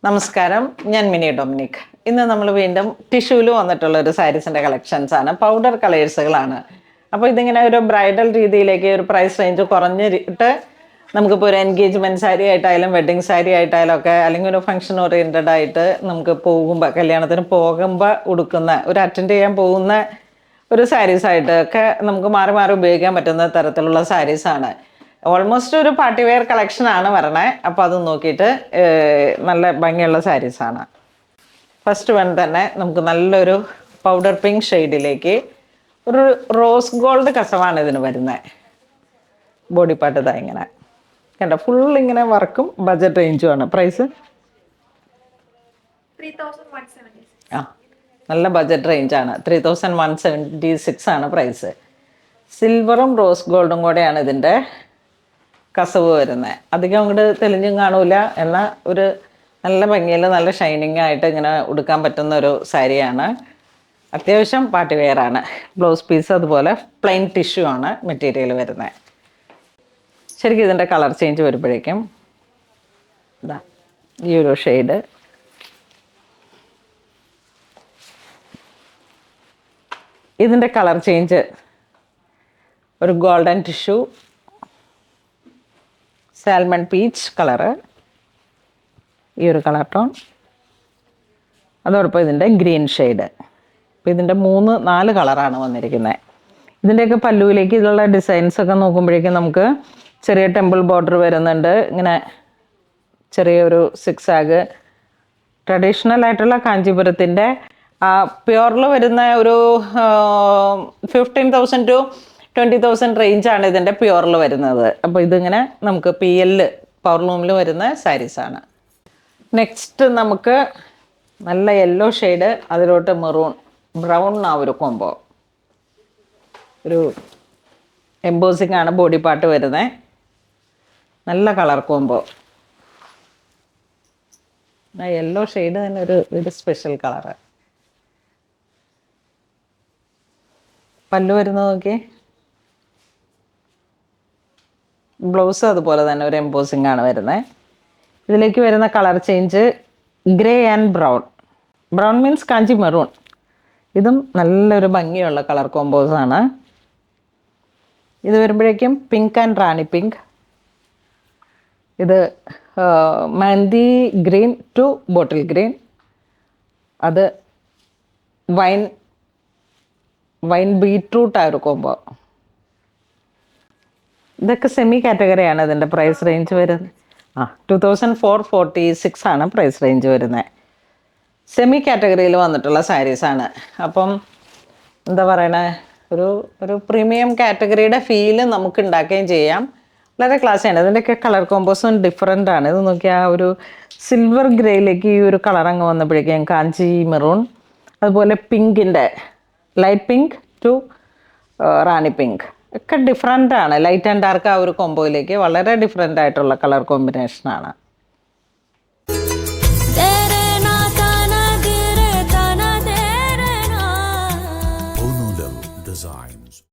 നമസ്കാരം, ഞാൻ mini Dominic. ഇന്ന് നമ്മൾ വീണ്ടും ടിഷ്യൂവിൽ വന്നിട്ടുള്ള ഒരു സാരീസിൻ്റെ കളക്ഷൻസ് ആണ്. പൗഡർ കളേഴ്സുകളാണ്. അപ്പോൾ ഇതിങ്ങനെ ഒരു ബ്രൈഡൽ രീതിയിലേക്ക് ഒരു പ്രൈസ് റേഞ്ച് കുറഞ്ഞിട്ട് നമുക്കിപ്പോൾ ഒരു എൻഗേജ്മെൻറ്റ് സാരി ആയിട്ടായാലും വെഡ്ഡിങ് സാരി ആയിട്ടായാലും ഒക്കെ, അല്ലെങ്കിൽ ഒരു ഫംഗ്ഷൻ ഓറിയൻറ്റഡ് ആയിട്ട് നമുക്ക് പോകുമ്പോൾ, കല്യാണത്തിന് പോകുമ്പോൾ ഉടുക്കുന്ന ഒരു അറ്റൻഡ് ചെയ്യാൻ പോകുന്ന ഒരു സാരീസായിട്ട് ഒക്കെ നമുക്ക് മാറി മാറി ഉപയോഗിക്കാൻ പറ്റുന്ന തരത്തിലുള്ള സാരീസാണ്. ഓൾമോസ്റ്റ് ഒരു പാർട്ടി വെയർ കളക്ഷനാണ് വരണേ. അപ്പോൾ അത് നോക്കിയിട്ട് നല്ല ഭംഗിയുള്ള സാരീസാണ്. ഫസ്റ്റ് വൺ തന്നെ നമുക്ക് നല്ലൊരു പൗഡർ പിങ്ക് ഷെയ്ഡിലേക്ക് ഒരു റോസ് ഗോൾഡ് കസവാണ് ഇതിന് വരുന്നത്. ബോഡി പാർട്ട് ഇതാ ഇങ്ങനെ കണ്ട, ഫുൾ ഇങ്ങനെ വർക്കും ബജറ്റ് റേഞ്ചുമാണ്. പ്രൈസ് 3176. ആ, നല്ല ബജറ്റ് റേഞ്ചാണ്. 3176 ആണ് പ്രൈസ്. സിൽവറും റോസ് ഗോൾഡും കൂടെയാണ് ഇതിൻ്റെ കസവ് വരുന്നത്. അധികം അങ്ങോട്ട് തെളിഞ്ഞും കാണൂല, എന്നാൽ ഒരു നല്ല ഭംഗിയിൽ നല്ല ഷൈനിങ് ആയിട്ട് ഇങ്ങനെ ഉടുക്കാൻ പറ്റുന്ന ഒരു സാരിയാണ്. അത്യാവശ്യം പാർട്ടി വെയറാണ്. ബ്ലൗസ് പീസ് അതുപോലെ പ്ലെയിൻ ടിഷ്യൂ ആണ് മെറ്റീരിയൽ വരുന്നത്. ശരിക്കും ഇതിൻ്റെ കളർ ചേഞ്ച് വരുമ്പോഴേക്കും ഇതാ ഈ ഒരു ഷെയ്ഡ്, ഇതിൻ്റെ കളർ ചേഞ്ച് ഒരു golden tissue, salmon peach colour, ഈ ഒരു കളർ ടോൺ, അതോടൊപ്പം ഇതിൻ്റെ ഗ്രീൻ ഷെയ്ഡ്. അപ്പോൾ ഇതിൻ്റെ 3-4 കളറാണ് വന്നിരിക്കുന്നത്. ഇതിൻ്റെയൊക്കെ പല്ലുവിലേക്ക് ഇതിലുള്ള ഡിസൈൻസൊക്കെ നോക്കുമ്പോഴേക്കും നമുക്ക് ചെറിയ ടെമ്പിൾ ബോർഡർ വരുന്നുണ്ട്. ഇങ്ങനെ ചെറിയൊരു സിക്സാഗ് ട്രഡീഷണൽ ആയിട്ടുള്ള കാഞ്ചീപുരത്തിൻ്റെ പ്യുവറിൽ വരുന്ന ഒരു 15,000 to 20,000 റേഞ്ചാണ് ഇതിൻ്റെ പ്യുവറിൽ വരുന്നത്. അപ്പോൾ ഇതിങ്ങനെ നമുക്ക് PL പവർലൂമിൽ വരുന്ന സാരീസാണ്. നെക്സ്റ്റ് നമുക്ക് നല്ല യെല്ലോ ഷെയ്ഡ്, അതിലോട്ട് മെറൂൺ ബ്രൗൺ ആ ഒരു കോംബോ. ഒരു എംബോസിങ് ആണ് ബോഡി പാർട്ട് വരുന്നത്. നല്ല കളർ കോംബോ. ആ യെല്ലോ ഷെയ്ഡ് തന്നെ ഒരു സ്പെഷ്യൽ കളറ്. പല്ലു വരുന്നത് നോക്കി. ബ്ലൗസ് അതുപോലെ തന്നെ ഒരു എംബോസിങ് ആണ് വരുന്നത്. ഇതിലേക്ക് വരുന്ന colour change grey and brown. Brown means Kanchi maroon. ഇതും നല്ലൊരു ഭംഗിയുള്ള കളർ കോമ്പോസാണ്. ഇത് വരുമ്പോഴേക്കും പിങ്ക് ആൻഡ് റാണി പിങ്ക്. ഇത് mehndi green to bottle green. അത് വൈൻ ബീറ്റ്റൂട്ട് ആ ഒരു കോംബോ. ഇതൊക്കെ സെമി കാറ്റഗറിയാണ്. ഇതിൻ്റെ പ്രൈസ് റേഞ്ച് വരുന്നത് 2446 ആണ് പ്രൈസ് റേഞ്ച് വരുന്നത്. സെമി കാറ്റഗറിയിൽ വന്നിട്ടുള്ള സാരീസാണ്. അപ്പം എന്താ പറയണേ, ഒരു പ്രീമിയം കാറ്റഗറിയുടെ ഫീല് നമുക്ക് ഉണ്ടാക്കുകയും ചെയ്യാം. വളരെ ക്ലാസ്സിയാണ്. ഇതിൻ്റെയൊക്കെ കളർ കോമ്പോസും ഡിഫറെൻ്റ് ആണ്. ഇത് നോക്കിയാൽ ഒരു സിൽവർ ഗ്രേയിലേക്ക് ഈ ഒരു കളർ അങ്ങ് വന്നപ്പോഴേക്കും കാഞ്ചി മെറൂൺ, അതുപോലെ പിങ്കിൻ്റെ light pink to rani pink ഒക്കെ ഡിഫറെൻ്റ് ആണ്. ലൈറ്റ് ആൻഡ് ഡാർക്ക് ആ ഒരു കോംബോയിലേക്ക് വളരെ ഡിഫറെൻ്റ് ആയിട്ടുള്ള കളർ കോമ്പിനേഷനാണ്.